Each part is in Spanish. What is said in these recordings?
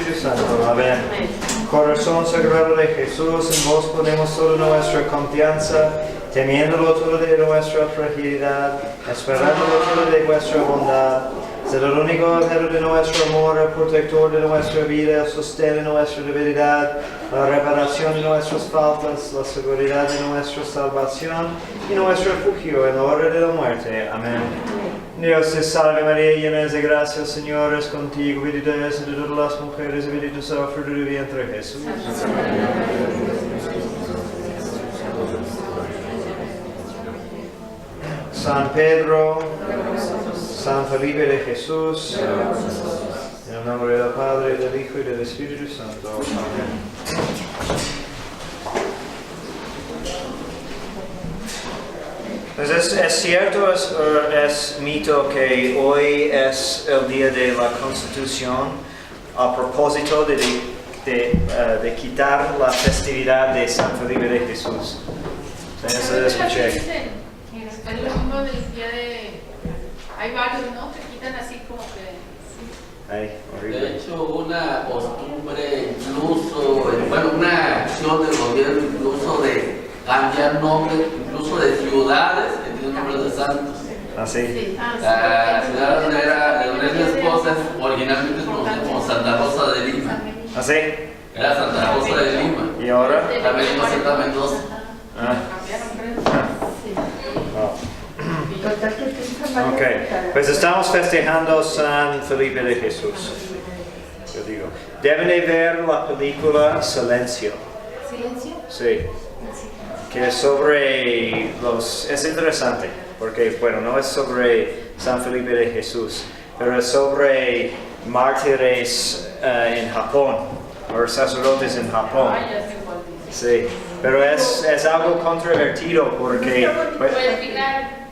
Espíritu Santo. Amén. Corazón sagrado de Jesús, en vos ponemos toda nuestra confianza, temiéndolo todo de nuestra fragilidad, esperándolo todo de vuestra bondad. Sed el único objeto de nuestro amor, el protector de nuestra vida, el sostén de nuestra debilidad, la reparación de nuestras faltas, la seguridad de nuestra salvación y nuestro refugio en la hora de la muerte. Amén. Dios te salve María, llena de gracia, el Señor es contigo, bendita eres entre todas las mujeres y bendito sea el fruto de tu vientre Jesús. San Pedro, San Felipe de Jesús, en el nombre del Padre, del Hijo y del Espíritu Santo. Amén. Entonces, ¿es cierto, es mito que hoy es el día de la Constitución a propósito de quitar la festividad de San Felipe de Jesús? Eso lo escuché. Es lo mismo del día de... Hay varios, ¿no? Que quitan así como que... Ay, horrible. De hecho, una costumbre, incluso, bueno, una acción del gobierno, incluso de cambiar nombres, incluso de ciudades que tienen nombres de santos. ¿Ah, sí? La ciudad donde era mi esposa originalmente conocida como Santa Rosa de Lima. ¿Ah, sí? Era Santa Rosa de Lima. ¿Y ahora? También iba a ser a Mendoza. Ah. Ok, pues estamos festejando San Felipe de Jesús. Yo digo, deben de ver la película Silencio. ¿Silencio? Sí. Que es sobre es interesante, porque bueno, no es sobre San Felipe de Jesús, pero es sobre mártires en Japón, o sacerdotes en Japón. Sí, pero es algo controvertido porque...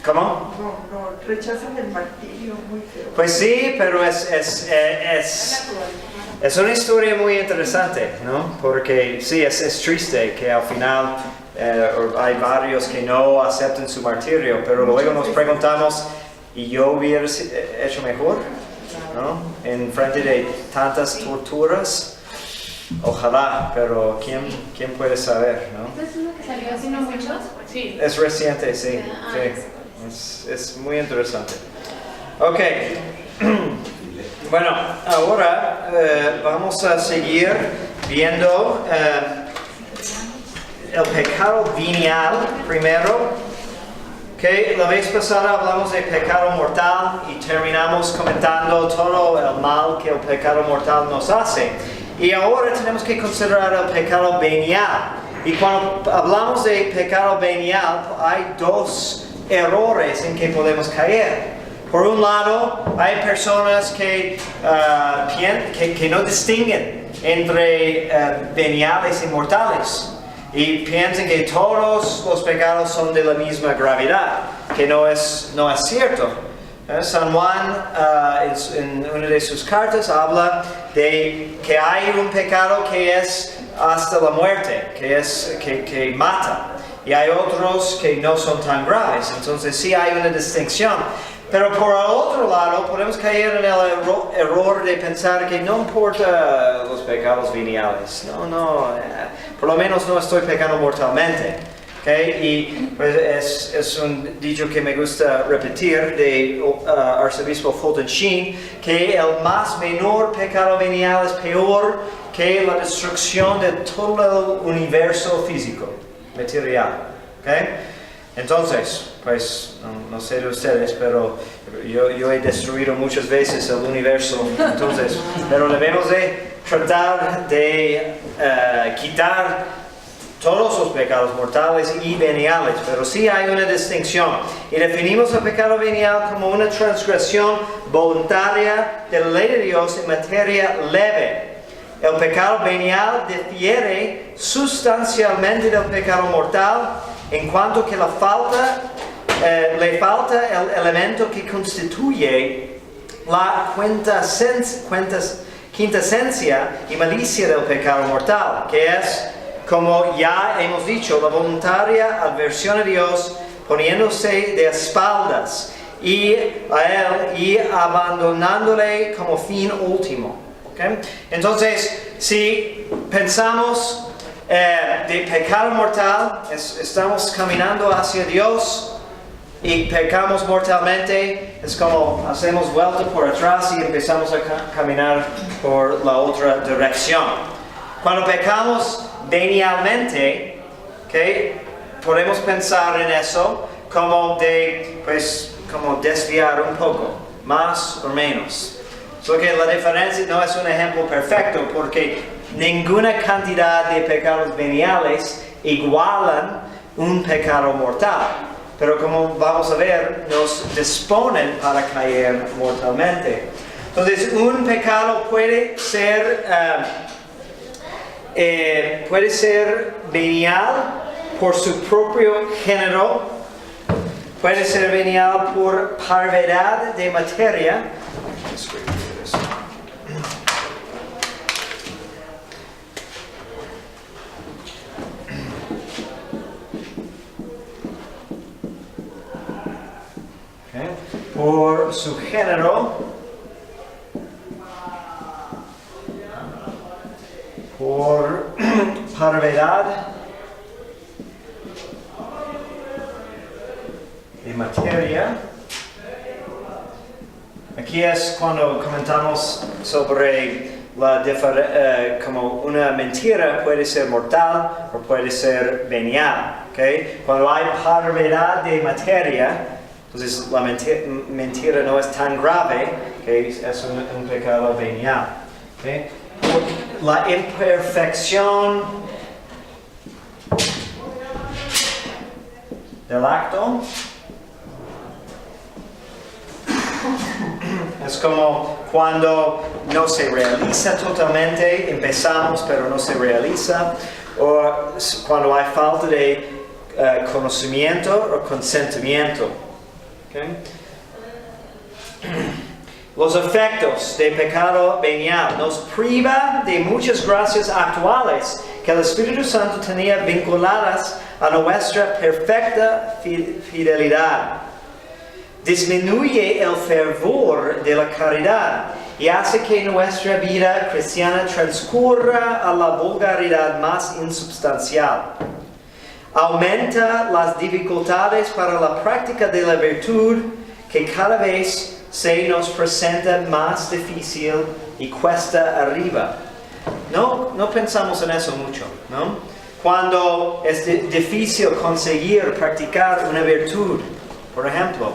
¿Cómo? No, rechazan el martirio, muy feo. Pues sí, pero es una historia muy interesante, ¿no? Porque sí, es triste que al final hay varios que no aceptan su martirio, pero luego nos preguntamos, ¿y yo hubiera hecho mejor? ¿No? En frente de tantas torturas. Ojalá, pero ¿quién puede saber, no? ¿Esto es uno que salió hace no mucho? Sí. Es reciente, sí. Es muy interesante. Ok. Bueno, ahora vamos a seguir viendo el pecado venial primero. Okay, la vez pasada hablamos de pecado mortal y terminamos comentando todo el mal que el pecado mortal nos hace. Y ahora tenemos que considerar el pecado venial. Y cuando hablamos de pecado venial, hay dos errores en que podemos caer. Por un lado, hay personas que no distinguen entre veniales y mortales y piensan que todos los pecados son de la misma gravedad, que no es cierto. San Juan en una de sus cartas habla de que hay un pecado que es hasta la muerte, que mata. Y hay otros que no son tan graves, entonces sí hay una distinción. Pero por el otro lado, podemos caer en el error de pensar que no importa los pecados veniales. Por lo menos no estoy pecando mortalmente. ¿Okay? Y pues es un dicho que me gusta repetir de arzobispo Fulton Sheen, que el más menor pecado venial es peor que la destrucción de todo el universo físico, material. ¿Okay? Entonces, pues, no sé de ustedes, pero yo he destruido muchas veces el universo, entonces, pero debemos de tratar de quitar todos los pecados mortales y veniales, pero sí hay una distinción. Y definimos el pecado venial como una transgresión voluntaria de la ley de Dios en materia leve. El pecado venial difiere sustancialmente del pecado mortal en cuanto que le falta el elemento que constituye la quintesencia y malicia del pecado mortal, que es, como ya hemos dicho, la voluntaria adversión a Dios, poniéndose de espaldas a Él y abandonándole como fin último. ¿Okay? Entonces, si pensamos de pecado mortal, estamos caminando hacia Dios y pecamos mortalmente, es como hacemos vuelta por atrás y empezamos a caminar por la otra dirección. Cuando pecamos venialmente, ¿okay? Podemos pensar en eso como como desviar un poco, más o menos. So que la diferencia no es un ejemplo perfecto porque ninguna cantidad de pecados veniales igualan un pecado mortal. Pero como vamos a ver, nos disponen para caer mortalmente. Entonces, un pecado puede ser venial por su propio género, puede ser venial por parvedad de materia. Okay. Por su género, por parvedad de materia. Aquí es cuando comentamos sobre como una mentira puede ser mortal o puede ser venial. ¿Okay? Cuando hay parvedad de materia, entonces la mentira no es tan grave, que es un pecado venial. ¿Okay? La imperfección del acto es como cuando no se realiza totalmente, empezamos pero no se realiza, o cuando hay falta de conocimiento o consentimiento. Okay. Los efectos de pecado venial nos priva de muchas gracias actuales que el Espíritu Santo tenía vinculadas a nuestra perfecta fidelidad. Disminuye el fervor de la caridad y hace que nuestra vida cristiana transcurra a la vulgaridad más insubstancial. Aumenta las dificultades para la práctica de la virtud que cada vez se nos presenta más difícil y cuesta arriba. No pensamos en eso mucho, ¿no? Cuando es difícil conseguir practicar una virtud, por ejemplo,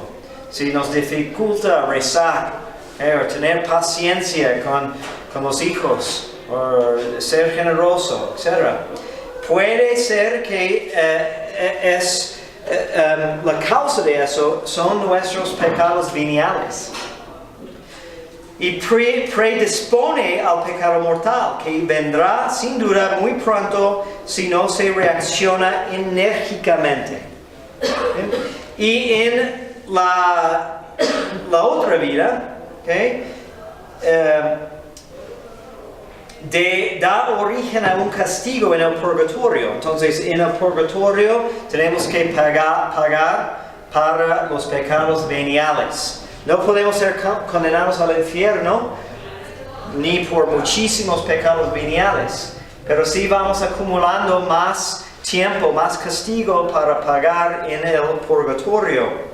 si nos dificulta rezar, o tener paciencia con los hijos, o ser generoso, etc. Puede ser que la causa de eso son nuestros pecados veniales. Y predispone al pecado mortal, que vendrá sin duda muy pronto si no se reacciona enérgicamente. Y en la otra vida, da origen a un castigo en el purgatorio. Entonces, en el purgatorio tenemos que pagar para los pecados veniales. No podemos ser condenados al infierno ni por muchísimos pecados veniales, pero sí vamos acumulando más tiempo, más castigo para pagar en el purgatorio.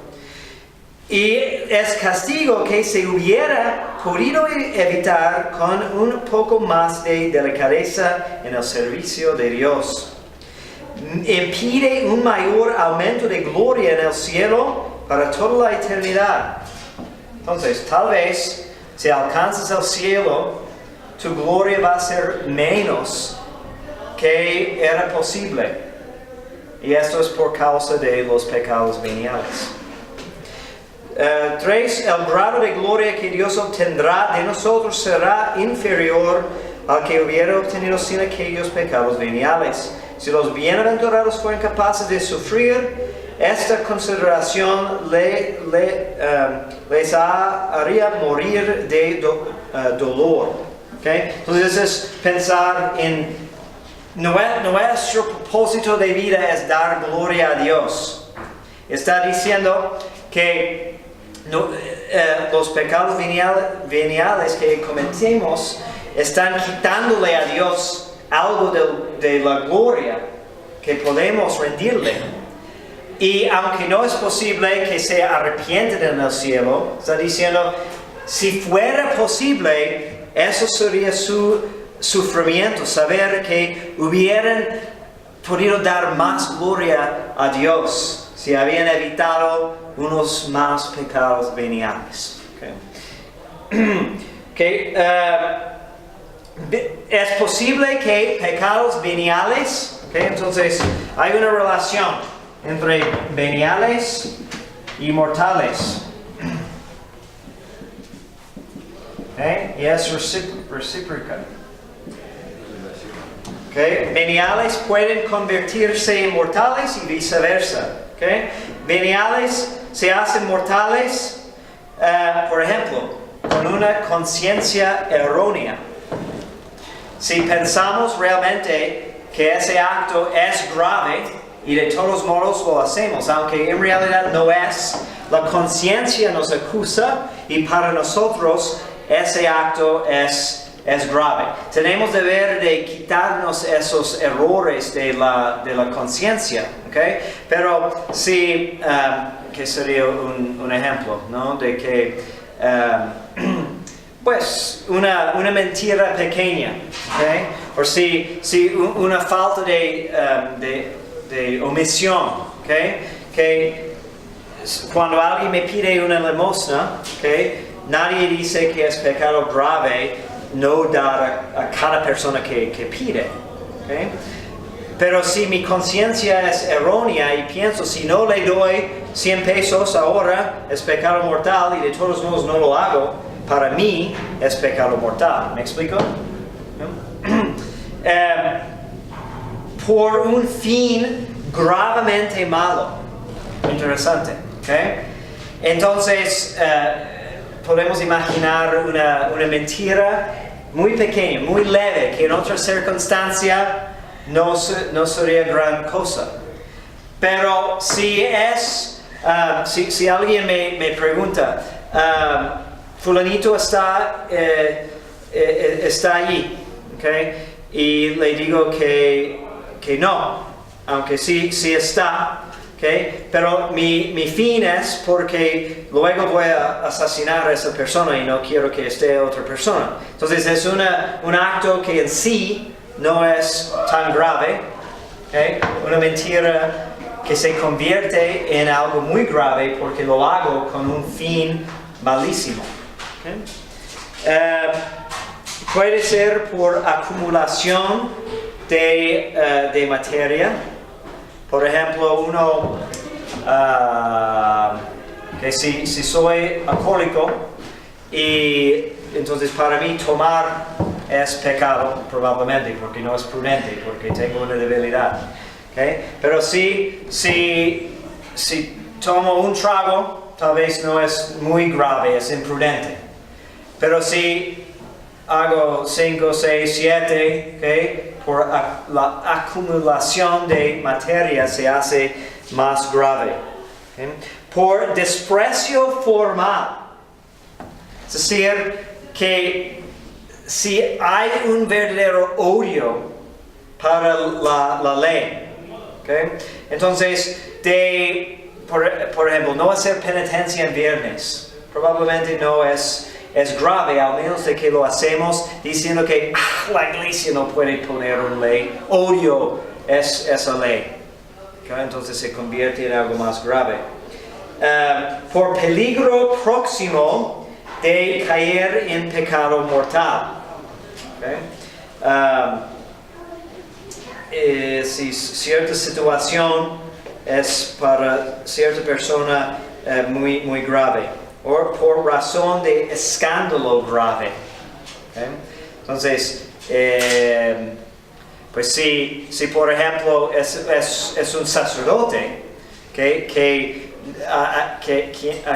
Y es castigo que se hubiera podido evitar con un poco más de delicadeza en el servicio de Dios. Impide un mayor aumento de gloria en el cielo para toda la eternidad. Entonces, tal vez, si alcanzas el cielo, tu gloria va a ser menos que era posible. Y esto es por causa de los pecados veniales. 3. El grado de gloria que Dios obtendrá de nosotros será inferior al que hubiera obtenido sin aquellos pecados veniales. Si los bienaventurados fueron capaces de sufrir, esta consideración les haría morir de dolor. ¿Okay? Entonces es pensar en nuestro propósito de vida es dar gloria a Dios. Está diciendo que los pecados veniales que cometemos están quitándole a Dios algo de la gloria que podemos rendirle. Y aunque no es posible que se arrepienten en el cielo, está diciendo, si fuera posible, eso sería su sufrimiento, saber que hubieran podido dar más gloria a Dios si habían evitado unos más pecados veniales. Es posible que pecados veniales, entonces hay una relación entre veniales y mortales. Y es recíproca. Veniales pueden convertirse en mortales y viceversa. Veniales se hacen mortales, por ejemplo, con una conciencia errónea. Si pensamos realmente que ese acto es grave y de todos modos lo hacemos, aunque en realidad no es, la conciencia nos acusa y para nosotros ese acto es grave. Tenemos deber de quitarnos esos errores de la conciencia, Pero si, que sería un ejemplo, ¿no? De que, pues, una mentira pequeña, O si una falta de omisión, Que cuando alguien me pide una limosna, nadie dice que es pecado grave no dar a cada persona que pide. Pero si mi conciencia es errónea y pienso, si no le doy 100 pesos ahora, es pecado mortal y de todos modos no lo hago, para mí es pecado mortal. ¿Me explico? Por un fin gravemente malo. Interesante. Entonces, podemos imaginar una mentira muy pequeña, muy leve, que en otra circunstancia no sería gran cosa. Pero si alguien me pregunta, fulanito está allí, y le digo que no, aunque sí está, pero mi fin es porque luego voy a asesinar a esa persona y no quiero que esté otra persona. Entonces es un acto que en sí no es tan grave, una mentira que se convierte en algo muy grave porque lo hago con un fin malísimo. Puede ser por acumulación de materia. Por ejemplo, uno, que si soy alcohólico y entonces para mí tomar es pecado, probablemente, porque no es prudente, porque tengo una debilidad. Pero si tomo un trago, tal vez no es muy grave, es imprudente. Pero si hago 5, 6, 7, por la acumulación de materia se hace más grave. Por desprecio formal. Es decir, que si hay un verdadero odio para la ley. Entonces, por ejemplo, no hacer penitencia en viernes. Probablemente no es grave, al menos de que lo hacemos diciendo que la iglesia no puede poner una ley. Odio es esa ley. Entonces se convierte en algo más grave. Por peligro próximo de caer en pecado mortal. Si cierta situación es para cierta persona muy, muy grave. O por razón de escándalo grave. Entonces, pues si por ejemplo es un sacerdote a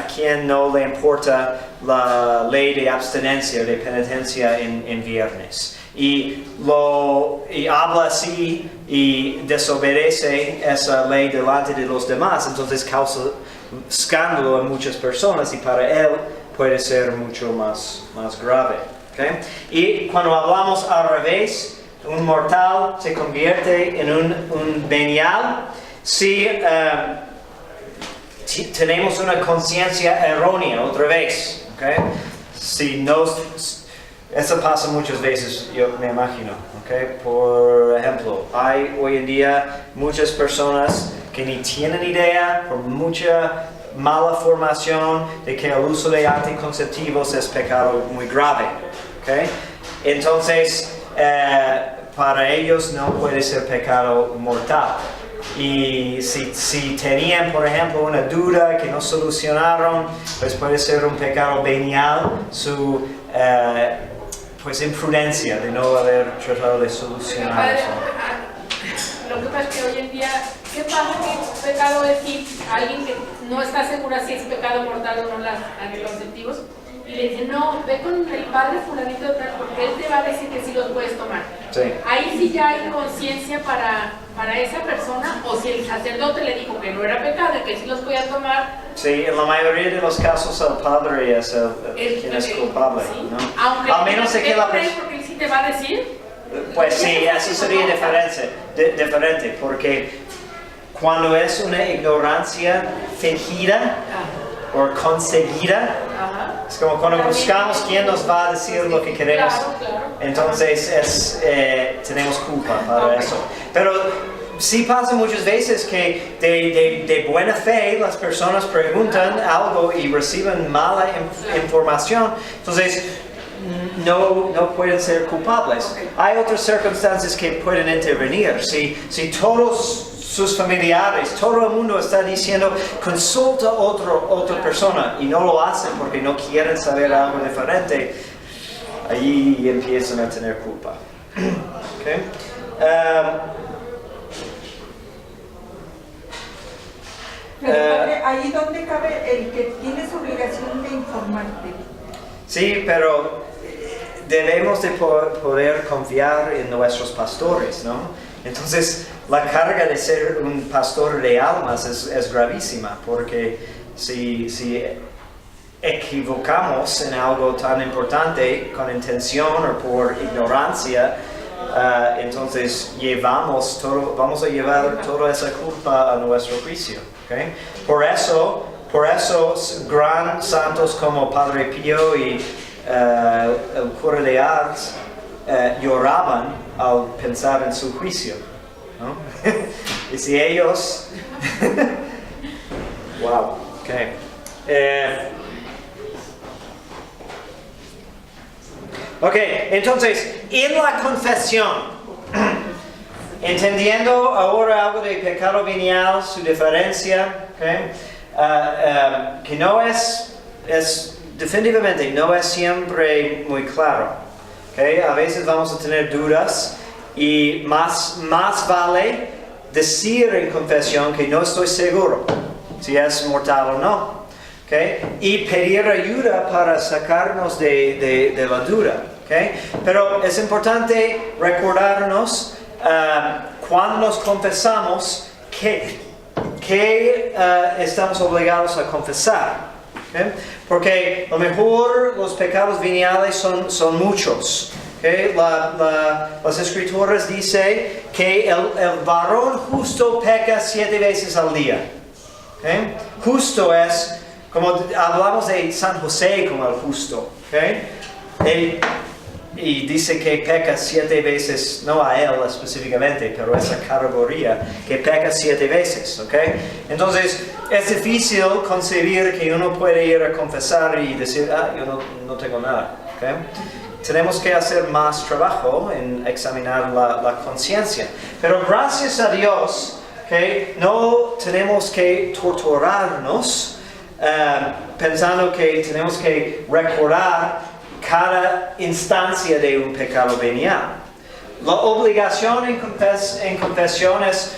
quien no le importa la ley de abstinencia, de penitencia en viernes, y habla así y desobedece esa ley delante de los demás, entonces causa escándalo en muchas personas y para él puede ser mucho más grave. ¿Okay? Y cuando hablamos al revés, un mortal se convierte en un venial si tenemos una conciencia errónea otra vez. ¿Okay? Si eso pasa muchas veces, yo me imagino. ¿Okay? Por ejemplo, hay hoy en día muchas personas que ni tienen idea, por mucha mala formación, de que el uso de anticonceptivos es pecado muy grave. ¿Okay? Entonces, para ellos no puede ser pecado mortal. Y si tenían, por ejemplo, una duda que no solucionaron, pues puede ser un pecado venial, su pues imprudencia de no haber tratado de solucionar eso. Lo que pasa es que hoy en día, ¿qué pasa? ¿Qué pecado decir a alguien que no está segura si es pecado mortal o no los anticonceptivos? Y le dice, no, ve con el padre fulanito de tal, porque él te va a decir que sí los puedes tomar. Sí. Ahí sí ya hay conciencia para esa persona, o si el sacerdote le dijo que no era pecado y que sí los podía tomar. Sí, en la mayoría de los casos el padre es quien es culpable, ¿sí? ¿no? Aunque a menos de que la persona... porque él sí te va a decir. Pues sí, eso sería diferente, porque cuando es una ignorancia fingida o conseguida, es como cuando buscamos quién nos va a decir lo que queremos, entonces tenemos culpa para eso. Pero sí pasa muchas veces que de buena fe las personas preguntan algo y reciben mala información, entonces no pueden ser culpables. Hay otras circunstancias que pueden intervenir. Si todos sus familiares, todo el mundo está diciendo consulta a otra persona y no lo hacen porque no quieren saber algo diferente, ahí empiezan a tener culpa. Okay. Pero padre, ahí donde cabe el que tienes obligación de informarte. Sí, pero debemos de poder confiar en nuestros pastores, ¿no? Entonces, la carga de ser un pastor de almas es gravísima, porque si equivocamos en algo tan importante con intención o por ignorancia, entonces vamos a llevar toda esa culpa a nuestro juicio. ¿Okay? Por eso gran santos como Padre Pío y el cura de Ars lloraban al pensar en su juicio, ¿no? Y si ellos wow, okay. Entonces en la confesión, entendiendo ahora algo de pecado venial, su diferencia, okay, que no es definitivamente no es siempre muy claro. Okay? A veces vamos a tener dudas y más vale decir en confesión que no estoy seguro si es mortal o no. Okay? Y pedir ayuda para sacarnos de la duda. Okay? Pero es importante recordarnos cuando nos confesamos que estamos obligados a confesar. ¿Okay? Porque a lo mejor los pecados veniales son muchos. ¿Okay? Las escrituras dicen que el varón justo peca 7 veces al día. ¿Okay? Justo es, como hablamos de San José como el justo. ¿Okay? Y dice que peca 7 veces, no a él específicamente, pero esa categoría, que peca 7 veces, ¿ok? Entonces, es difícil concebir que uno puede ir a confesar y decir, yo no tengo nada, ¿ok? Tenemos que hacer más trabajo en examinar la conciencia. Pero gracias a Dios, ¿ok? No tenemos que torturarnos pensando que tenemos que recordar cada instancia de un pecado venial. La obligación en confesión es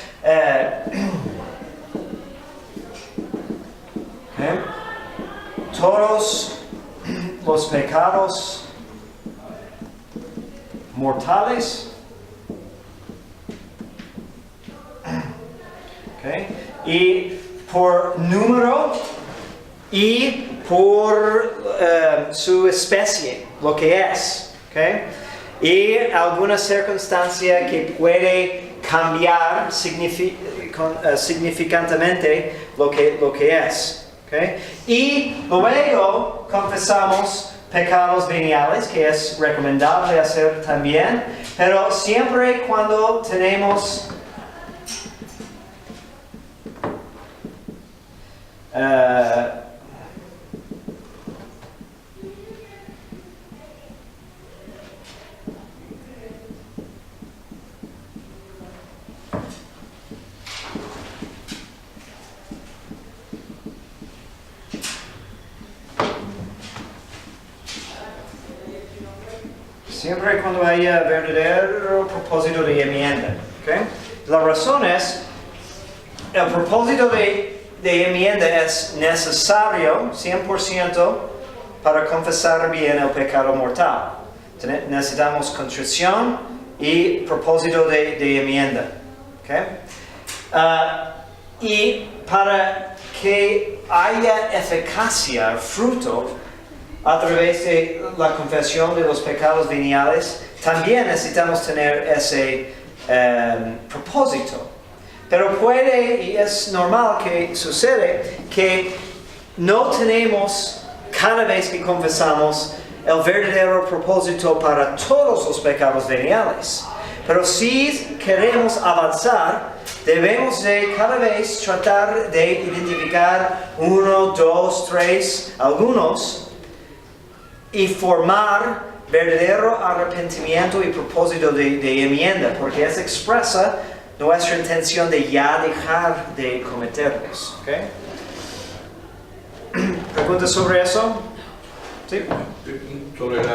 todos los pecados mortales, y por número y por su especie, lo que es. ¿Okay? Y alguna circunstancia que puede cambiar significantemente lo que es. ¿Okay? Y luego confesamos pecados veniales, que es recomendable hacer también, pero siempre cuando tenemos siempre cuando haya verdadero propósito de enmienda. ¿Okay? La razón es, el propósito de enmienda es necesario 100% para confesar bien el pecado mortal. Necesitamos contrición y propósito de enmienda. ¿Okay? Y para que haya eficacia, fruto, a través de la confesión de los pecados veniales, también necesitamos tener ese propósito. Pero puede, y es normal que sucede, que no tenemos, cada vez que confesamos, el verdadero propósito para todos los pecados veniales. Pero si queremos avanzar, debemos de cada vez tratar de identificar 1, 2, 3, algunos, y formar verdadero arrepentimiento y propósito de enmienda, porque eso expresa nuestra intención de ya dejar de cometerlos. ¿Okay? ¿Preguntas sobre eso? ¿Sí? Sobre los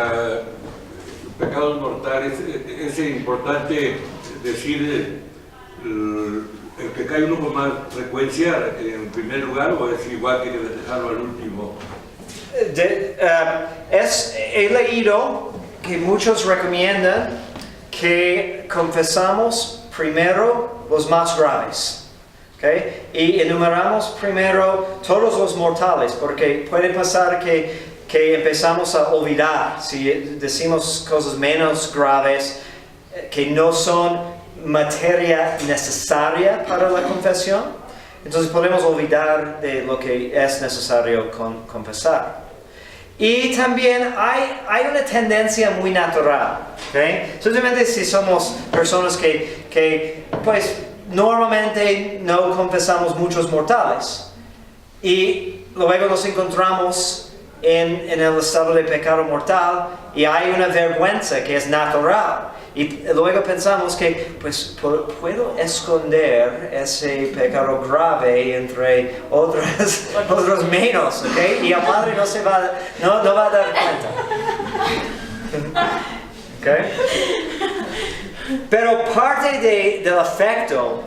pecados mortales, es importante decir el que cae uno con más frecuencia en primer lugar, o es igual que dejarlo al último. He leído que muchos recomiendan que confesamos primero los más graves. ¿Okay? Y enumeramos primero todos los mortales, porque puede pasar que empezamos a olvidar si decimos cosas menos graves que no son materia necesaria para la confesión. Entonces podemos olvidar de lo que es necesario confesar. Y también hay una tendencia muy natural, ¿okay? Simplemente si somos personas que pues normalmente no confesamos muchos mortales y luego nos encontramos en el estado de pecado mortal y hay una vergüenza que es natural. Y luego pensamos que pues puedo esconder ese pecado grave entre otros menos, ¿ok? Y el padre no va a dar cuenta. ¿Ok? Pero parte del efecto,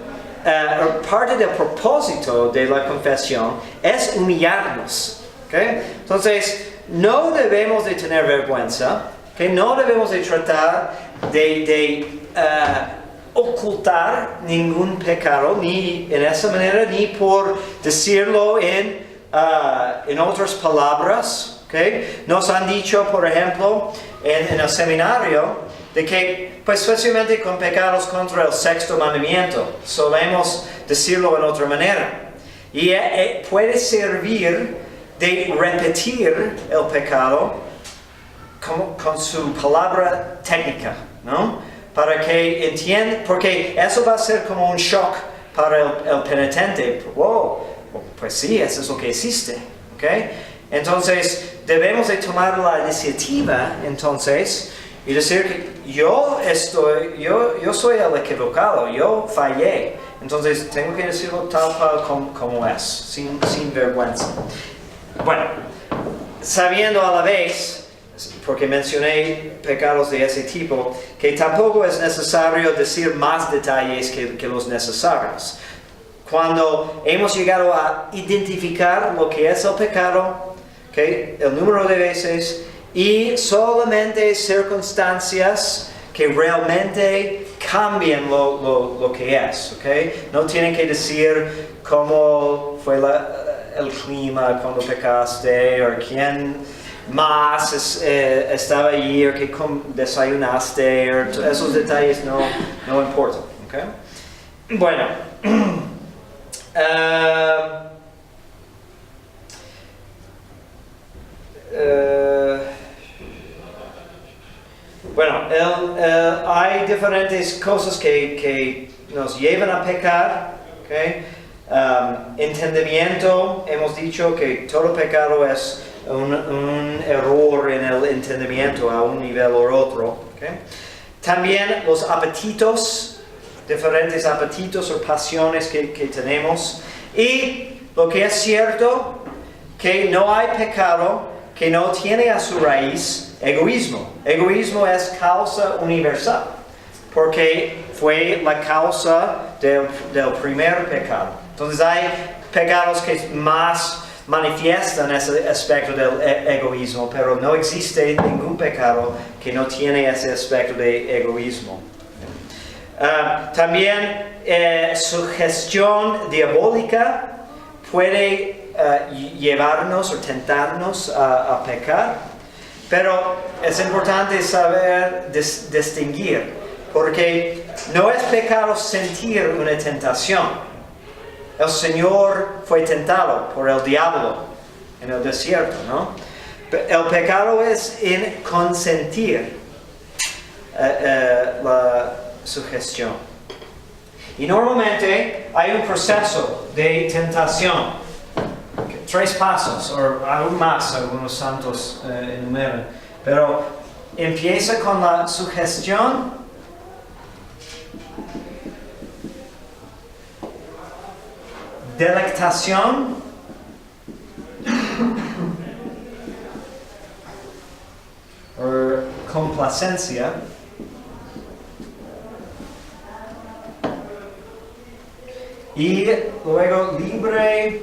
parte del propósito de la confesión es humillarnos, ¿ok? Entonces, no debemos de tener vergüenza, ¿ok? No debemos de tratar de ocultar ningún pecado, ni en esa manera, ni por decirlo en otras palabras. ¿Okay? Nos han dicho, por ejemplo, en el seminario, de que, pues especialmente con pecados contra el sexto mandamiento, solemos decirlo en otra manera. Y puede servir de repetir el pecado con su palabra técnica, ¿no? Para que entienda, porque eso va a ser como un shock para el penitente. Wow, pues sí, eso es lo que existe, ¿ok? Entonces, debemos de tomar la iniciativa, entonces, y decir que yo soy el equivocado, yo fallé. Entonces, tengo que decirlo tal cual como es, sin vergüenza. Bueno, sabiendo a la vez, porque mencioné pecados de ese tipo, que tampoco es necesario decir más detalles que los necesarios. Cuando hemos llegado a identificar lo que es el pecado, ¿okay? El número de veces y solamente circunstancias que realmente cambian lo que es, ¿okay? No tienen que decir cómo fue el clima cuando pecaste, o quién más estaba allí, o qué desayunaste, o esos detalles no importan. ¿Okay? Bueno, hay diferentes cosas que nos llevan a pecar. ¿Okay? Entendimiento, hemos dicho que todo pecado es un error en el entendimiento a un nivel u otro. ¿Okay? También los apetitos, diferentes apetitos o pasiones que tenemos. Y lo que es cierto, que no hay pecado que no tiene a su raíz egoísmo. Egoísmo es causa universal, porque fue la causa del primer pecado. Entonces hay pecados que más manifiestan ese aspecto del egoísmo, pero no existe ningún pecado que no tiene ese aspecto de egoísmo. También sugestión diabólica puede llevarnos o tentarnos a pecar, pero es importante saber distinguir, porque no es pecado sentir una tentación. El Señor fue tentado por el diablo en el desierto, ¿no? El pecado es en consentir la sugestión. Y normalmente hay un proceso de tentación. 3 pasos, o aún más, algunos santos enumeran. Pero empieza con la sugestión. Delectación. O complacencia. Y luego libre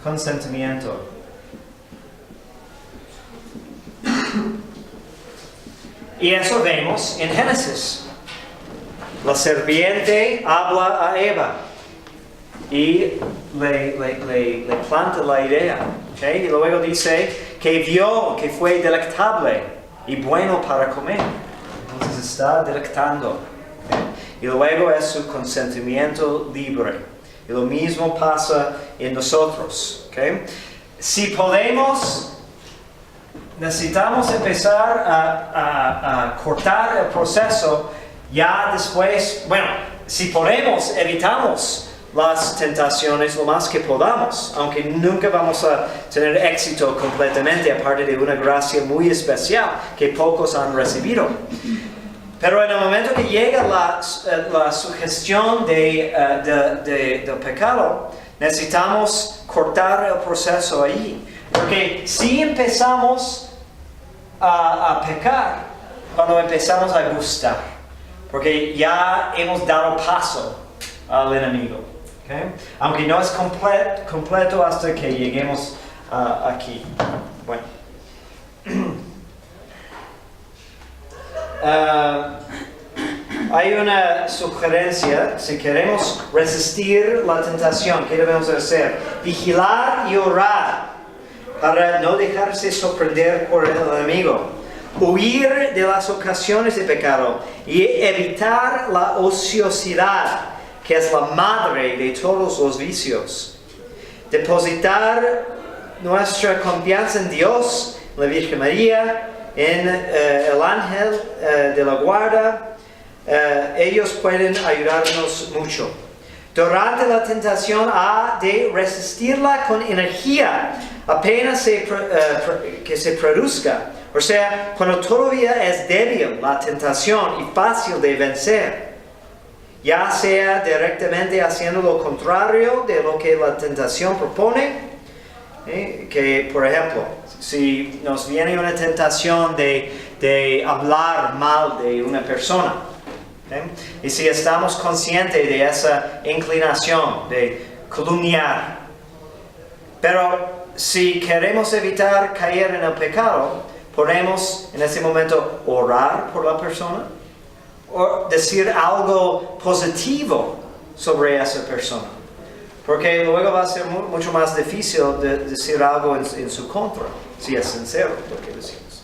consentimiento. Y eso vemos en Génesis. La serpiente habla a Eva y le planta la idea. ¿Okay? Y luego dice que vio que fue delectable y bueno para comer. Entonces está delectando. ¿Okay? Y luego es su consentimiento libre. Y lo mismo pasa en nosotros. ¿Okay? Si podemos, necesitamos empezar a cortar el proceso ya después. Bueno, si podemos, evitamos las tentaciones lo más que podamos, aunque nunca vamos a tener éxito completamente, aparte de una gracia muy especial que pocos han recibido. Pero en el momento que llega la sugestión del pecado, necesitamos cortar el proceso ahí. Porque si empezamos a pecar, cuando empezamos a gustar, porque ya hemos dado paso al enemigo. ¿Okay? Aunque no es completo hasta que lleguemos aquí. Bueno. Hay una sugerencia, si queremos resistir la tentación, ¿qué debemos hacer? Vigilar y orar para no dejarse sorprender por el enemigo. Huir de las ocasiones de pecado y evitar la ociosidad, que es la madre de todos los vicios. Depositar nuestra confianza en Dios, en la Virgen María, en el ángel de la guarda. Ellos pueden ayudarnos mucho. Durante la tentación ha de resistirla con energía, apenas que se produzca. O sea, cuando todavía es débil la tentación y fácil de vencer. Ya sea directamente haciendo lo contrario de lo que la tentación propone. Que, por ejemplo, si nos viene una tentación de hablar mal de una persona, y si estamos conscientes de esa inclinación de calumniar, pero si queremos evitar caer en el pecado, podemos en ese momento orar por la persona o decir algo positivo sobre esa persona. porque luego va a ser mucho más difícil de decir algo en su contra, si es sincero lo que decimos.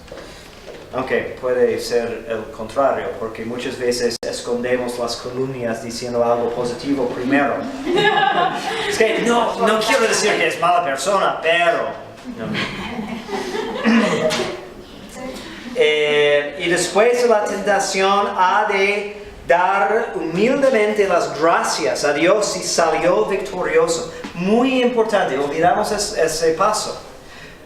Aunque puede ser el contrario, porque muchas veces escondemos las calumnias diciendo algo positivo primero. Es que no quiero decir que es mala persona, pero... y después de la tentación ha de dar humildemente las gracias a Dios si salió victorioso. Muy importante, olvidamos ese paso.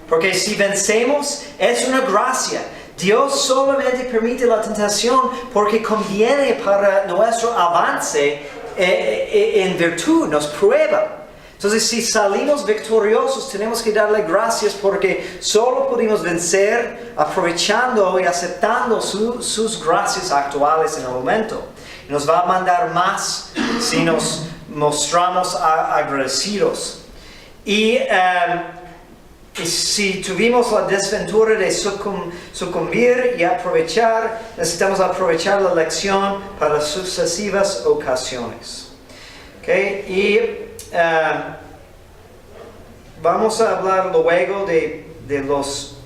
Porque si vencemos es una gracia. Dios solamente permite la tentación porque conviene para nuestro avance en virtud, nos prueba. Entonces, si salimos victoriosos, tenemos que darle gracias porque solo pudimos vencer aprovechando y aceptando sus gracias actuales en el momento. Y nos va a mandar más si nos mostramos agradecidos. Y si tuvimos la desventura de sucumbir y aprovechar, necesitamos aprovechar la lección para sucesivas ocasiones. ¿Okay? Y vamos a hablar luego de los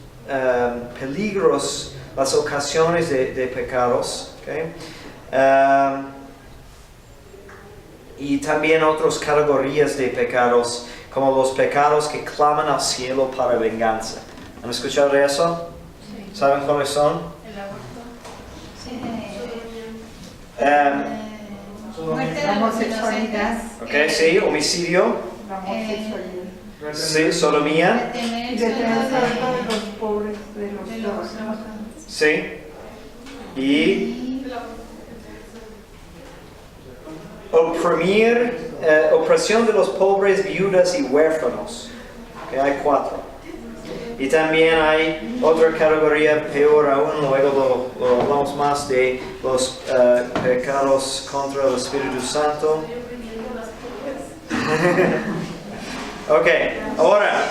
peligros, las ocasiones de pecados. ¿Okay? Y también otras categorías de pecados, como los pecados que claman al cielo para venganza. ¿Han escuchado de eso? Sí. ¿Saben cuáles son? El aborto. La homosexualidad. Ok, sí, homicidio. La homosexualidad. Sí, sodomía. Y defensa de los pobres, de los trabajadores. Sí. Y opresión de los pobres, viudas y huérfanos. Okay, hay 4. Y también hay otra categoría peor aún, luego lo hablamos más de los pecados contra el Espíritu Santo. Ok, ahora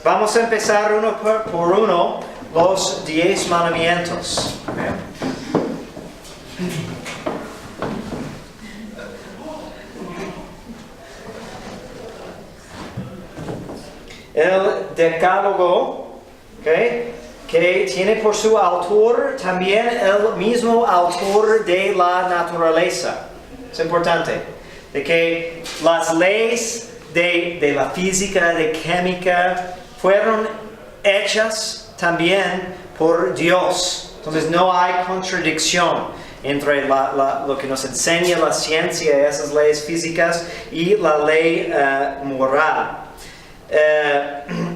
vamos a empezar uno por uno los 10 mandamientos. Okay. El decálogo, okay, que tiene por su autor también el mismo autor de la naturaleza. Es importante, de que las leyes de la física, de química, fueron hechas también por Dios. Entonces no hay contradicción entre lo que nos enseña la ciencia, esas leyes físicas, y la ley moral.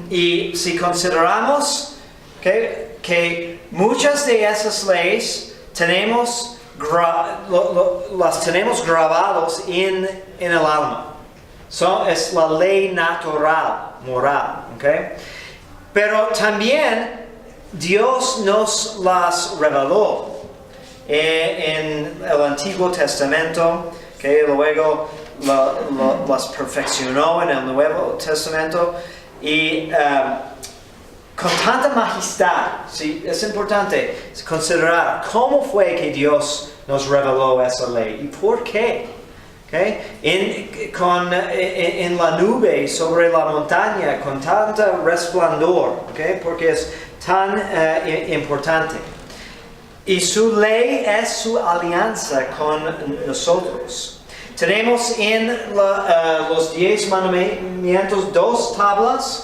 Y si consideramos que muchas de esas leyes las tenemos grabados en el alma. Es la ley natural, moral. ¿Okay? Pero también Dios nos las reveló en el Antiguo Testamento, que luego las perfeccionó en el Nuevo Testamento, y con tanta majestad. ¿Sí? Es importante considerar cómo fue que Dios nos reveló esa ley y por qué. ¿Okay? En la nube sobre la montaña con tanto resplandor, ¿okay? Porque es tan importante. Y su ley es su alianza con nosotros. Tenemos en los 10 mandamientos 2 tablas,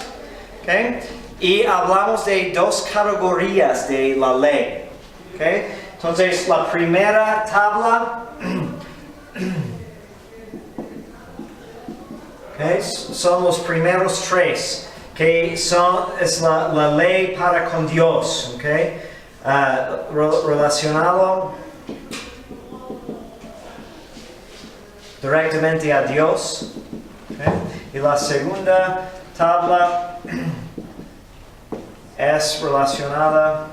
¿okay? Y hablamos de 2 categorías de la ley. ¿Okay? Entonces, la primera tabla, ¿okay? Son los primeros 3, que es la ley para con Dios, ¿okay? Relacionado directamente a Dios. ¿Okay? Y la segunda tabla es relacionada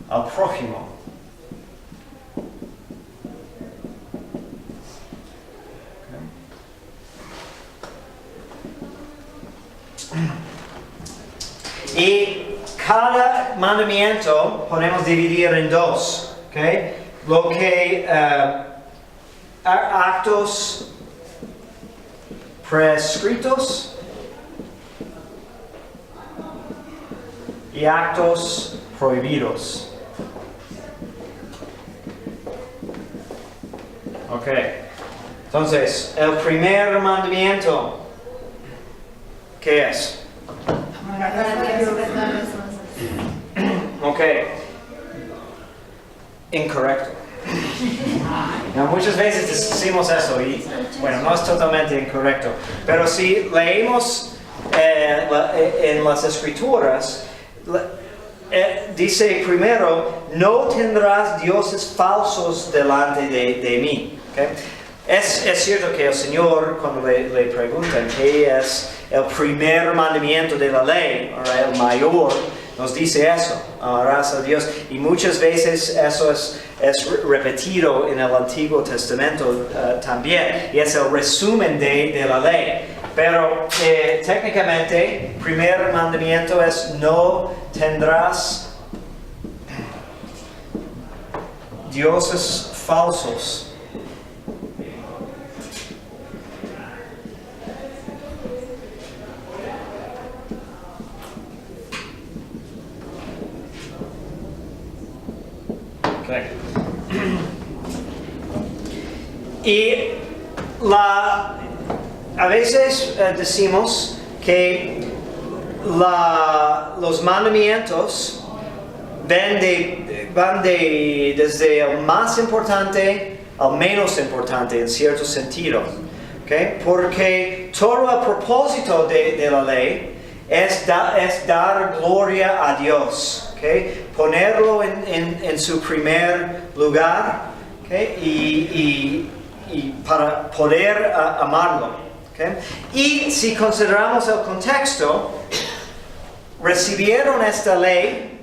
al prójimo. Okay. Y cada mandamiento podemos dividir en 2. ¿Okay? Lo que actos prescritos y actos prohibidos. Ok. Entonces, el primer mandamiento, ¿qué es? Ok. Incorrecto. No, muchas veces decimos eso y, bueno, no es totalmente incorrecto. Pero si leemos en las Escrituras, dice primero, no tendrás dioses falsos delante de mí. ¿Okay? Es cierto que el Señor, cuando le preguntan qué es el primer mandamiento de la ley, el mayor, nos dice eso, amarás a Dios. Y muchas veces eso es repetido en el Antiguo Testamento también. Y es el resumen de la ley. Pero técnicamente, el primer mandamiento es no tendrás dioses falsos. Okay. Y a veces decimos que los mandamientos van desde el más importante al menos importante en cierto sentido. ¿Okay? Porque todo el propósito de la ley es dar gloria a Dios. ¿Okay? Ponerlo en su primer lugar, ¿okay? y para poder amarlo. ¿Okay? Y si consideramos el contexto, recibieron esta ley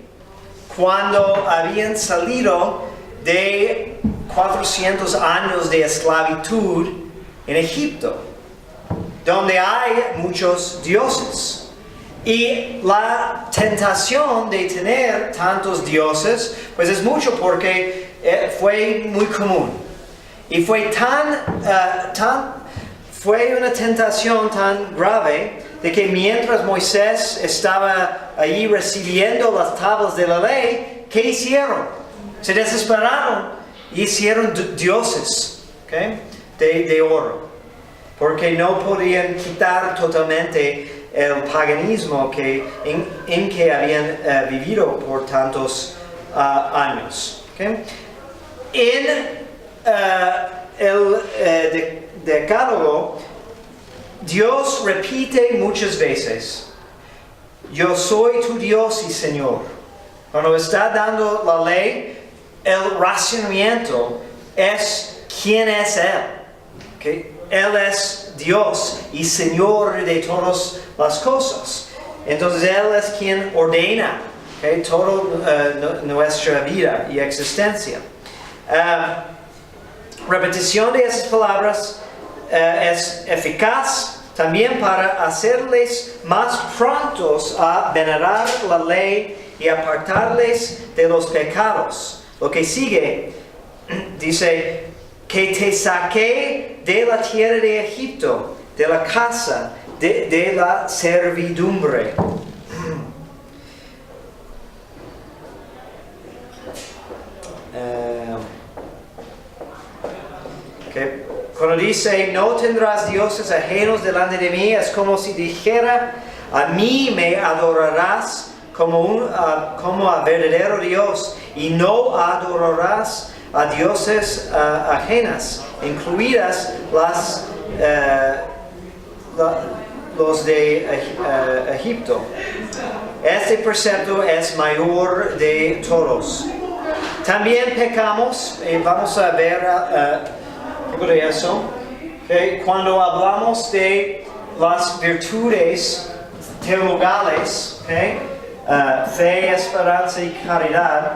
cuando habían salido de 400 años de esclavitud en Egipto, donde hay muchos dioses. Y la tentación de tener tantos dioses, pues es mucho porque fue muy común. Y fue fue una tentación tan grave de que mientras Moisés estaba allí recibiendo las tablas de la ley, ¿qué hicieron? Se desesperaron y hicieron dioses, ¿okay? de oro, porque no podían quitar totalmente el paganismo en que habían vivido por tantos años. ¿Okay? En el Decálogo, Dios repite muchas veces, yo soy tu Dios y Señor. Cuando está dando la ley, el razonamiento es quién es Él. ¿Okay? Él es Dios y Señor de todas las cosas. Entonces Él es quien ordena, ¿okay? Toda nuestra vida y existencia. Repetición de esas palabras es eficaz también para hacerles más prontos a venerar la ley y apartarles de los pecados. Lo que sigue dice, que te saqué de la tierra de Egipto, de la casa, de la servidumbre. Okay. Cuando dice, no tendrás dioses ajenos delante de mí, es como si dijera, a mí me adorarás como a verdadero Dios, y no adorarás a dioses ajenas, incluidas los de Egipto. Este precepto es mayor de todos. También pecamos, y vamos a ver un poco de eso, okay? Cuando hablamos de las virtudes teologales, okay? Fe, esperanza y caridad,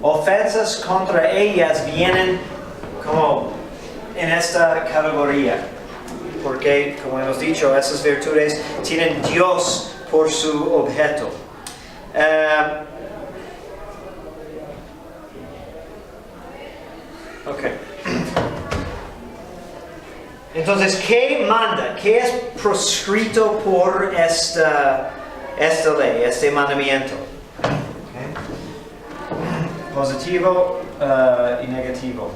ofensas contra ellas vienen como en esta categoría, porque como hemos dicho, esas virtudes tienen Dios por su objeto. Okay. Entonces, ¿qué manda? ¿Qué es proscrito por esta ley, este mandamiento? Okay. Positivo y negativo.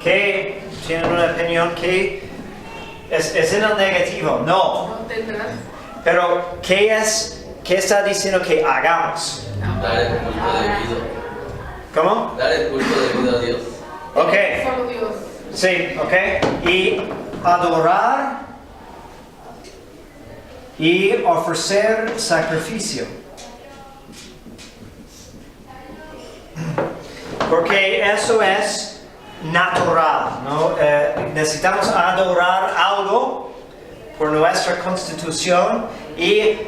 ¿Qué tienen una opinión? ¿Qué es en el negativo? No. No tendrás. Pero ¿qué está diciendo que hagamos? Dar el culto debido. ¿Cómo? Dar el culto debido a Dios. Ok. Solo Dios. Sí, ok. Y adorar y ofrecer sacrificio. Porque eso es natural, ¿no? Necesitamos adorar algo por nuestra constitución y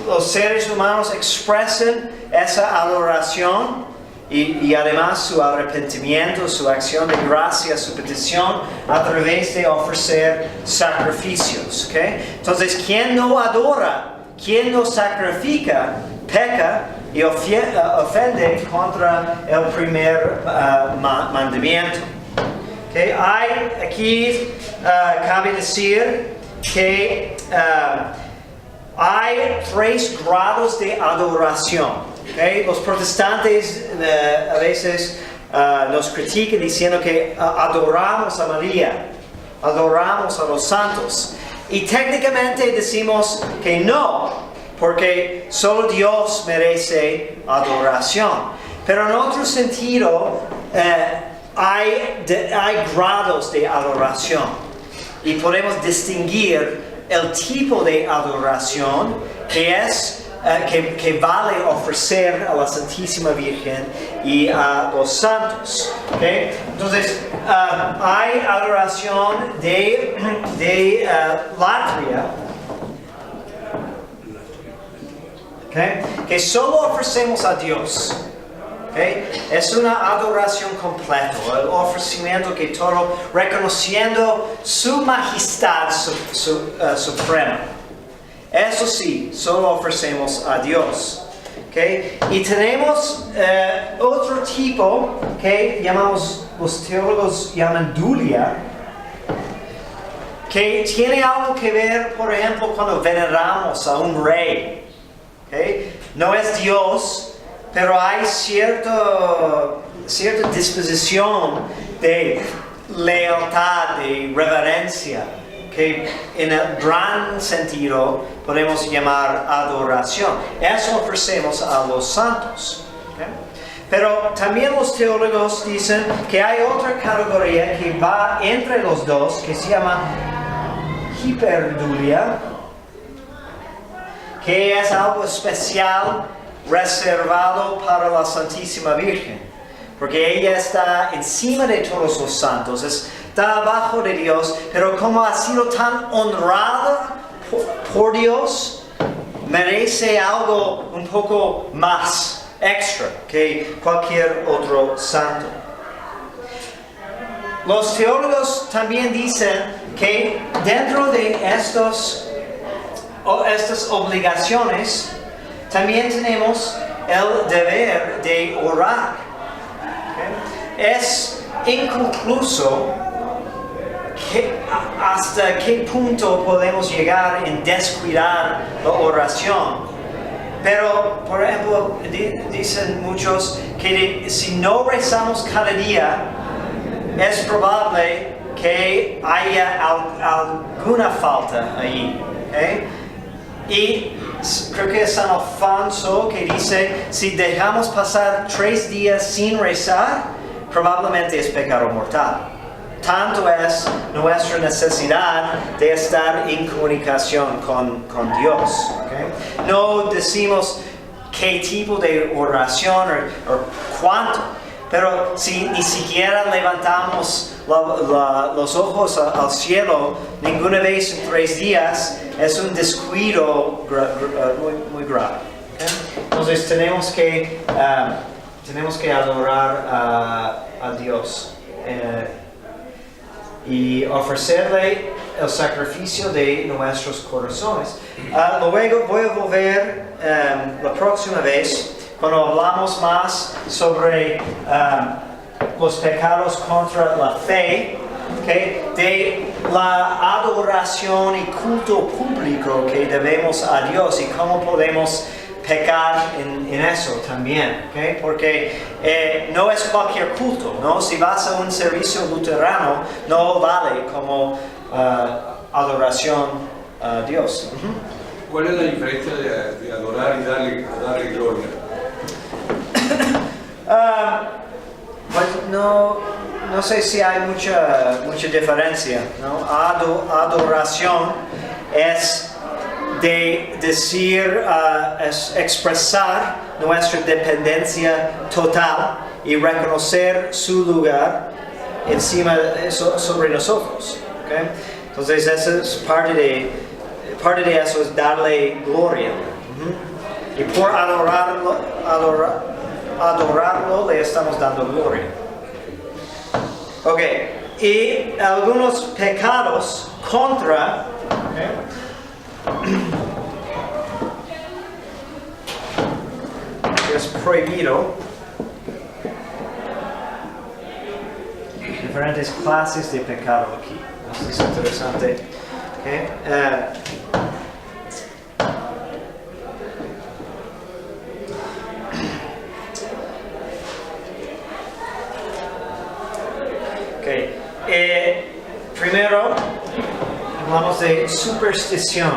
los seres humanos expresan esa adoración y además su arrepentimiento, su acción de gracia, su petición a través de ofrecer sacrificios. ¿Okay? Entonces, quien no adora, quien no sacrifica, peca y ofende contra el primer mandamiento. ¿Okay? Hay aquí, cabe decir que hay 3 grados de adoración. Okay? Los protestantes a veces nos critican diciendo que adoramos a María, adoramos a los santos. Y técnicamente decimos que no, porque solo Dios merece adoración. Pero en otro sentido, hay grados de adoración. Y podemos distinguir el tipo de adoración que es que vale ofrecer a la Santísima Virgen y a los santos. ¿Okay? Entonces, hay adoración de latria, ¿okay? Que solo ofrecemos a Dios. ¿Okay? Es una adoración completa, el ofrecimiento que todo, reconociendo su majestad suprema. Eso sí, solo ofrecemos a Dios. ¿Okay? Y tenemos otro tipo que los teólogos llaman dulia, que tiene algo que ver, por ejemplo, cuando veneramos a un rey. ¿Okay? No es Dios, pero hay cierta disposición de lealtad, de reverencia, que en el gran sentido podemos llamar adoración. Eso ofrecemos a los santos. ¿Okay? Pero también los teólogos dicen que hay otra categoría que va entre los dos, que se llama hiperdulia, que es algo especial reservado para la Santísima Virgen, porque ella está encima de todos los santos, está abajo de Dios, pero como ha sido tan honrada por Dios, merece algo un poco más, extra, que cualquier otro santo. Los teólogos también dicen que dentro de estas obligaciones, también tenemos el deber de orar. ¿Okay? Es inconcluso hasta qué punto podemos llegar en descuidar la oración. Pero, por ejemplo, dicen muchos que si no rezamos cada día, es probable que haya alguna falta ahí. ¿Okay? Y creo que es San Alfonso que dice, si dejamos pasar 3 días sin rezar, probablemente es pecado mortal. Tanto es nuestra necesidad de estar en comunicación con Dios. ¿Okay? No decimos qué tipo de oración o cuánto, pero si ni siquiera levantamos los ojos al cielo ninguna vez en 3 días, es un descuido muy grave. ¿Okay? Entonces tenemos que adorar a Dios y ofrecerle el sacrificio de nuestros corazones. Luego voy a volver la próxima vez cuando hablamos más sobre los pecados contra la fe, ¿okay? De la adoración y culto público que debemos a Dios y cómo podemos pecar en eso también, ¿okay? Porque no es cualquier culto, ¿no? Si vas a un servicio luterano, no vale como adoración a Dios. ¿Cuál es la diferencia de adorar y darle gloria? Pues no sé si hay mucha diferencia, ¿no? Adoración es de decir, es expresar nuestra dependencia total y reconocer su lugar encima sobre nosotros, ¿okay? Entonces eso es parte de eso es darle gloria. Y por adorarlo le estamos dando gloria. Ok, y algunos pecados contra, es prohibido. Diferentes clases de pecado aquí. Eso es interesante. Okay. Primero, hablamos de superstición.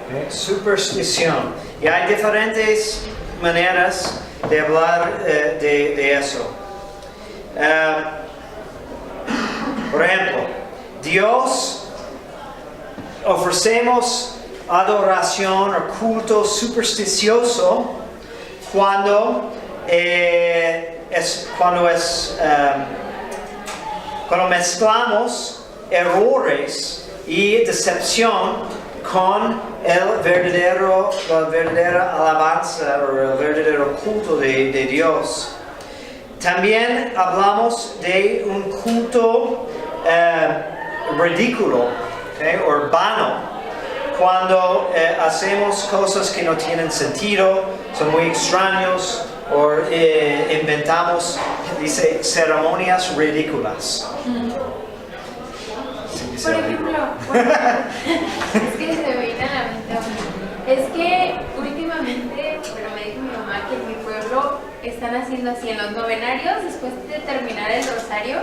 Okay. Superstición. Y hay diferentes maneras de hablar de eso. Por ejemplo, Dios ofrecemos adoración o culto supersticioso cuando mezclamos errores y decepción con la verdadera alabanza o el verdadero culto de Dios. También hablamos de un culto ridículo, ¿okay? O vano. Cuando hacemos cosas que no tienen sentido, son muy extraños, o inventamos, dice, ceremonias ridículas. Sí, por ejemplo, bueno, es que se me viene a la mente es que últimamente, bueno, me dijo mi mamá que en mi pueblo están haciendo así, en los novenarios, después de terminar el rosario,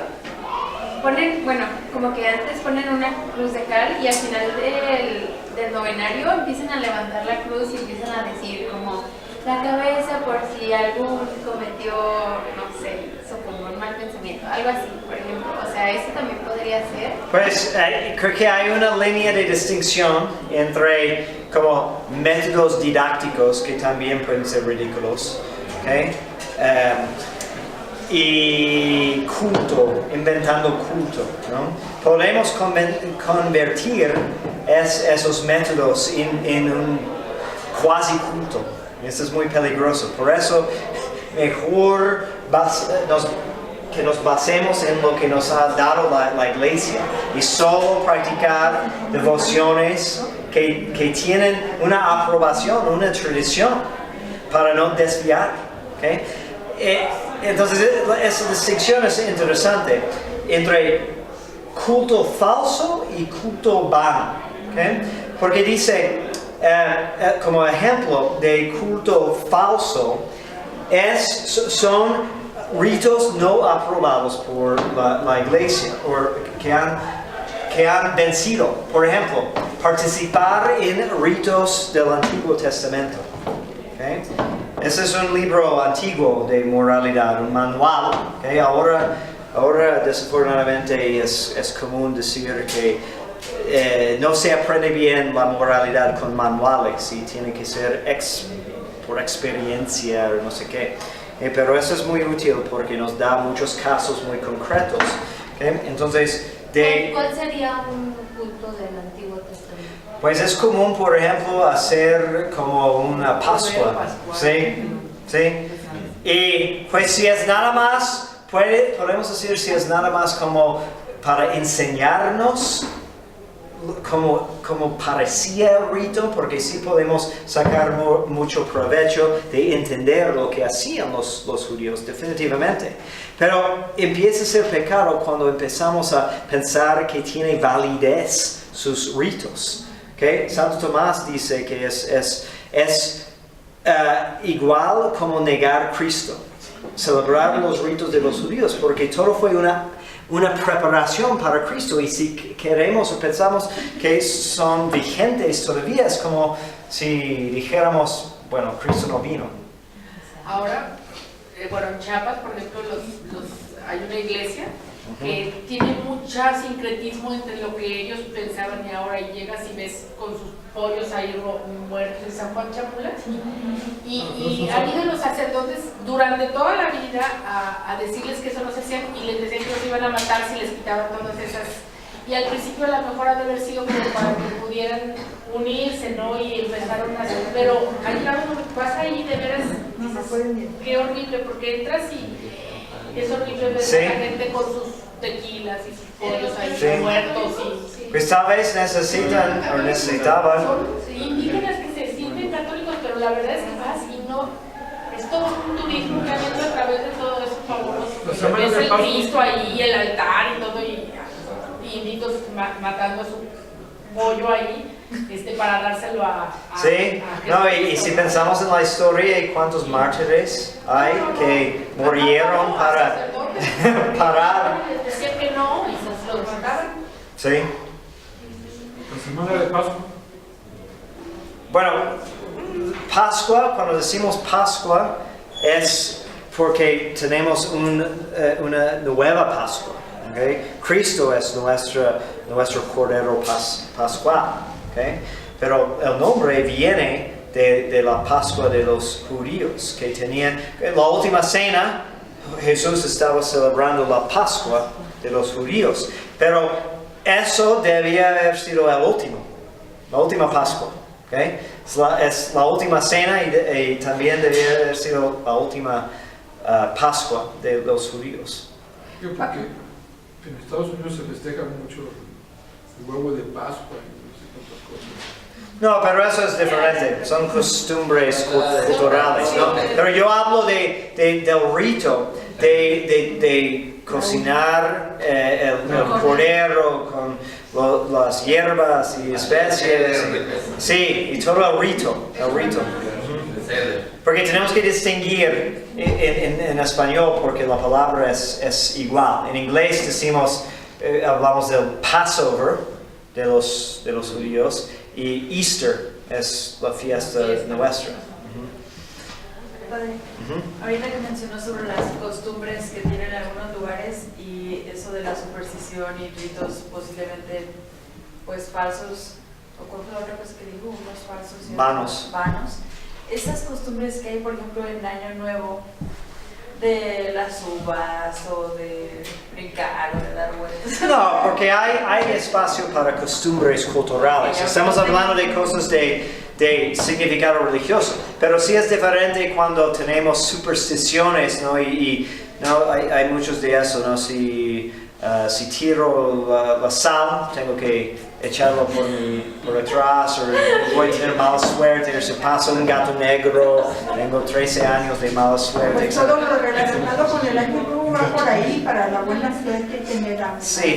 ponen, bueno, como que antes ponen una cruz de cal y al final del novenario empiezan a levantar la cruz y empiezan a decir como la cabeza por si algún cometió, no sé, supongo, un mal pensamiento, algo así, por ejemplo. O sea, eso también podría ser. Pues creo que hay una línea de distinción entre como métodos didácticos que también pueden ser ridículos, ¿okay? Y culto, inventando culto, ¿no? Podemos convertir esos métodos en un cuasi culto. Eso es muy peligroso. Por eso, mejor que nos basemos en lo que nos ha dado la iglesia y solo practicar devociones que tienen una aprobación, una tradición, para no desviar, ¿okay? Entonces, esa distinción es interesante entre culto falso y culto vano, ¿okay? Porque dice, como ejemplo de culto falso, son ritos no aprobados por la iglesia o que han vencido. Por ejemplo, participar en ritos del Antiguo Testamento. ¿Okay? Ese es un libro antiguo de moralidad, un manual. ¿Okay? Ahora desafortunadamente es común decir que no se aprende bien la moralidad con manuales y tiene que ser por experiencia o no sé qué. Pero eso es muy útil porque nos da muchos casos muy concretos. ¿Okay? Entonces, ¿cuál sería un culto del Antiguo Testamento? Pues es común, por ejemplo, hacer como una Pascua. ¿Sí? ¿Sí? Y pues si es nada más, podemos decir si es nada más como para enseñarnos como parecía el rito, porque sí podemos sacar mucho provecho de entender lo que hacían los judíos, definitivamente. Pero empieza a ser pecado cuando empezamos a pensar que tiene validez sus ritos. ¿Okay? Santo Tomás dice que es igual como negar a Cristo, celebrar los ritos de los judíos, porque todo fue una preparación para Cristo, y si queremos o pensamos que son vigentes todavía, es como si dijéramos, bueno, Cristo no vino. Ahora, bueno, en Chiapas, por ejemplo, hay una iglesia que tiene mucho sincretismo entre lo que ellos pensaban y ahora, y llegas y ves con sus pollos ahí muertos en San Juan Chamula, y han ido los sacerdotes durante toda la vida a decirles que eso no se hacían, y les decían que los iban a matar si les quitaban todas esas, y al principio a lo mejor ha de haber sido como para que pudieran unirse, ¿no? Y empezaron a hacer, pero hay algo que pasa ahí, de veras, dices, qué horrible, porque entras y es horrible ver a la gente con sus tequilas y sus pollos ahí muertos. Pues tal vez necesitaban. Son indígenas que se sienten católicos, pero la verdad es que vas y no, es todo un turismo que han hecho a través de todo eso fabuloso. Ves el Cristo ahí, el altar y todo, y inditos matando a su pollo ahí. Para dárselo a sí, no, y si pensamos en la historia y cuántos mártires hay que murieron para parar. Decían que no y se los mataban. Sí. La semana de Pascua. Bueno, Pascua, cuando decimos Pascua, es porque tenemos una nueva Pascua. ¿Okay? Cristo es nuestro Cordero Pascual. ¿Okay? Pero el nombre viene de la Pascua de los judíos, que tenían la última cena. Jesús estaba celebrando la Pascua de los judíos, pero eso debía haber sido la última Pascua. ¿Okay? Es la última cena y también debía haber sido la última Pascua de los judíos. Yo creo que en Estados Unidos se festeja mucho el huevo de Pascua y no sé cuántas cosas. No, pero eso es diferente, son costumbres culturales, ¿no? Pero yo hablo del rito, de cocinar el cordero con las hierbas y especies. Sí, y todo el rito. Porque tenemos que distinguir en español, porque la palabra es igual. En inglés decimos, hablamos del Passover de los judíos, y Easter es la fiesta nuestra. Padre, ahorita que mencionó sobre las costumbres que tienen algunos lugares y eso de la superstición y ritos posiblemente pues falsos, o cuál fue la otra cosa que dijo, unos falsos y vanos. Esas costumbres que hay, por ejemplo, en Año Nuevo, de las uvas o de brincar o de dar vueltas. No, porque hay espacio para costumbres culturales. Estamos hablando de cosas de significado religioso, pero sí es diferente cuando tenemos supersticiones, ¿no? Y no, hay muchos de eso, ¿no? Si tiro la sal, tengo que echarlo por atrás, o voy a tener mala suerte, o si pasa un gato negro, tengo 13 años de mala suerte. Pues todo lo relacionado con el año nuevo va por ahí para la buena suerte que me da. Sí,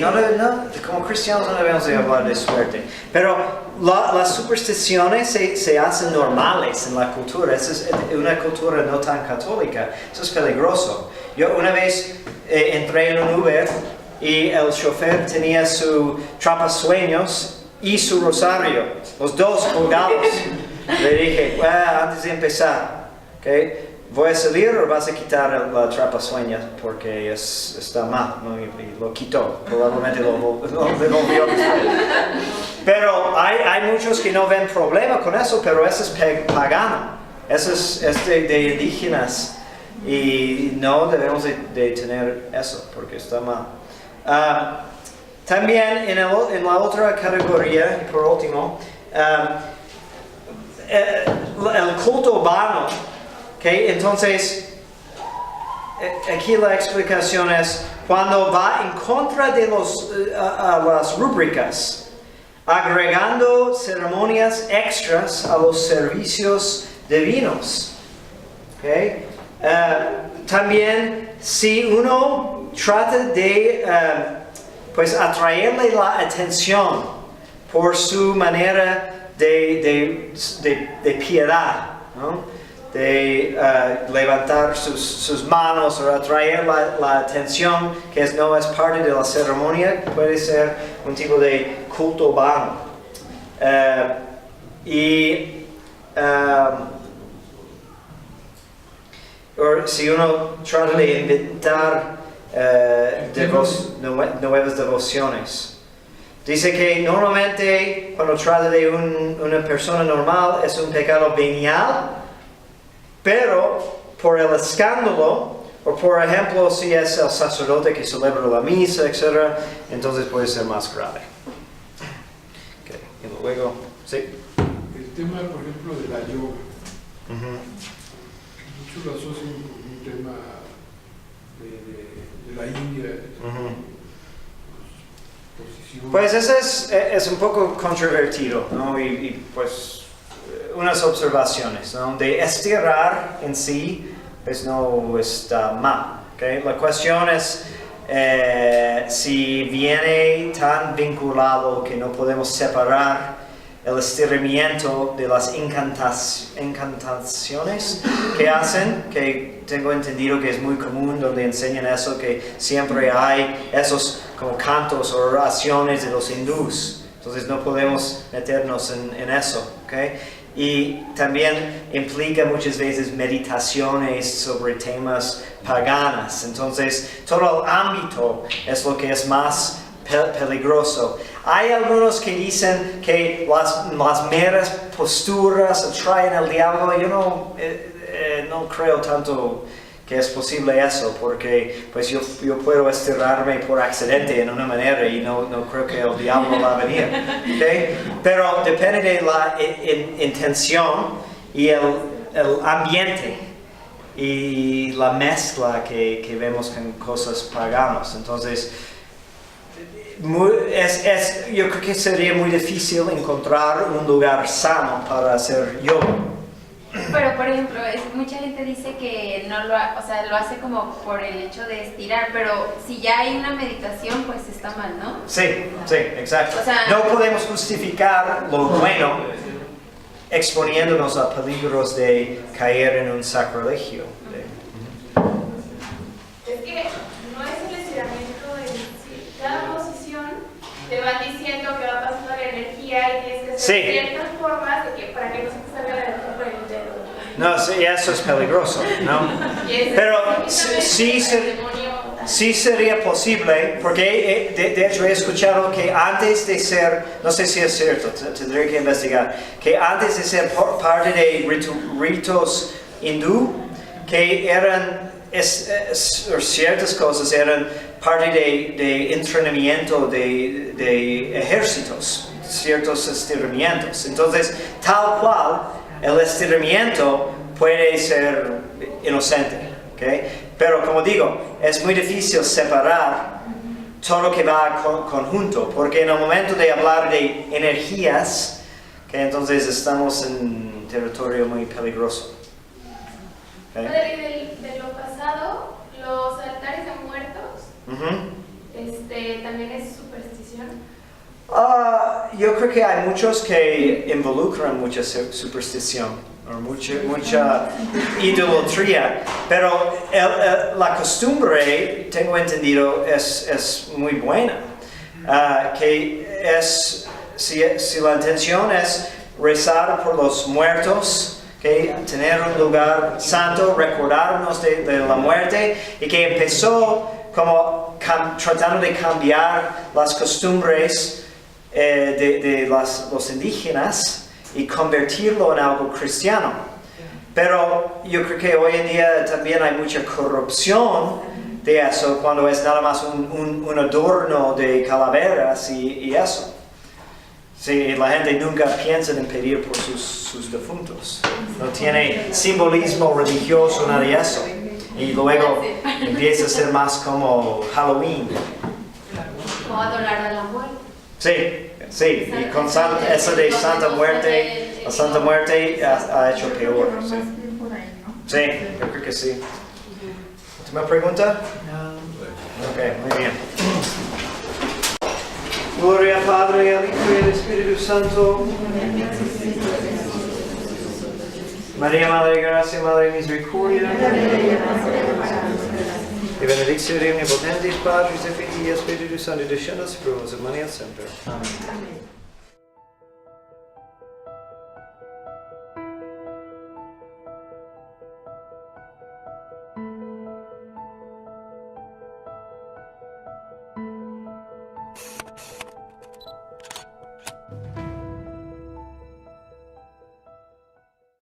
como cristianos no debemos de hablar de suerte, pero las supersticiones se hacen normales en la cultura. Esa es una cultura no tan católica, eso es peligroso. Yo una vez entré en un Uber y el chofer tenía su trapasueños y su rosario, los dos colgados. Le dije, antes de empezar, ¿okay? ¿Voy a salir o vas a quitar la trapasueña? Porque está mal, ¿no? Y lo quitó, probablemente lo devolvió. Pero hay muchos que no ven problema con eso, pero eso es pagano, eso es de indígenas, y no debemos de tener eso, porque está mal. También en la otra categoría, por último, el culto urbano, ¿okay? Entonces, aquí la explicación es cuando va en contra de las rúbricas agregando ceremonias extras a los servicios divinos. ¿Okay? También si uno trata de pues atraerle la atención por su manera de piedad, ¿no? De levantar sus manos o atraer la atención, que no es parte de la ceremonia, puede ser un tipo de culto vano. O si uno trata de inventar nuevas devociones. Dice que normalmente cuando trata de una persona normal es un pecado venial, pero por el escándalo, o por ejemplo si es el sacerdote que celebra la misa, etc., entonces puede ser más grave. Okay. Y luego, sí. El tema, por ejemplo, de la yoga. Muchos lo asocian con un tema de la India. Pues ese es un poco controvertido, ¿no? Y pues unas observaciones, ¿no? De estirar en sí, pues no está mal, ¿okay? La cuestión es si viene tan vinculado que no podemos separar el estiramiento de las incantaciones que hacen, que tengo entendido que es muy común donde enseñan eso, que siempre hay esos como cantos o oraciones de los hindús, entonces no podemos meternos en eso, ¿okay? Y también implica muchas veces meditaciones sobre temas paganas, entonces todo el ámbito es lo que es más peligroso. Hay algunos que dicen que las meras posturas atraen al diablo. Yo no creo tanto que es posible eso, porque pues yo puedo estirarme por accidente en una manera y no creo que el diablo va a venir, ¿okay? Pero depende de la intención y el ambiente y la mezcla que vemos con cosas paganas. Entonces yo creo que sería muy difícil encontrar un lugar sano para hacer yoga. Pero, por ejemplo, mucha gente dice que no lo hace como por el hecho de estirar, pero si ya hay una meditación, pues está mal, ¿no? Sí, exacto. O sea, no podemos justificar lo bueno exponiéndonos a peligros de caer en un sacrilegio. Es que no es el estiramiento en sí. Cada posición te van diciendo que va pasando la energía y tienes que hacer ciertas formas para que no se te salga la energía por el dedo. No, sí, eso es peligroso, ¿no? Pero sí sería posible, porque de hecho he escuchado que antes de ser, no sé si es cierto, tendré que investigar, que antes de ser parte de ritos hindú, que eran ciertas cosas eran parte de entrenamiento de ejércitos, ciertos estiramientos. Entonces, tal cual, el estiramiento puede ser inocente, ¿okay? Pero como digo, es muy difícil separar todo lo que va conjunto, porque en el momento de hablar de energías, ¿okay? Entonces estamos en territorio muy peligroso. ¿Okay? De lo pasado, los altares de muertos, también es superstición. Yo creo que hay muchos que involucran mucha superstición o mucha idolatría, pero la costumbre, tengo entendido, es muy buena. Que es, si la intención es rezar por los muertos, que tener un lugar santo, recordarnos de la muerte, y que empezó como tratando de cambiar las costumbres de los indígenas y convertirlo en algo cristiano. Pero yo creo que hoy en día también hay mucha corrupción de eso, cuando es nada más un adorno de calaveras y eso. Sí, la gente nunca piensa en pedir por sus difuntos. No tiene simbolismo religioso, nada de eso. Y luego empieza a ser más como Halloween. O adorar a la muerte. Sí, sí, y con esa de Santa Muerte, la Santa Muerte ha hecho peor. Sí. Sí, yo creo que sí. ¿Última pregunta? Ok, muy bien. Gloria al Padre, al Hijo y al Espíritu Santo. María, Madre de Gracia, Madre de Misericordia. Y benedictio de omnipotentis Patris et Filii et Spiritus Sancti, descendat super vos et mania semper. Amen.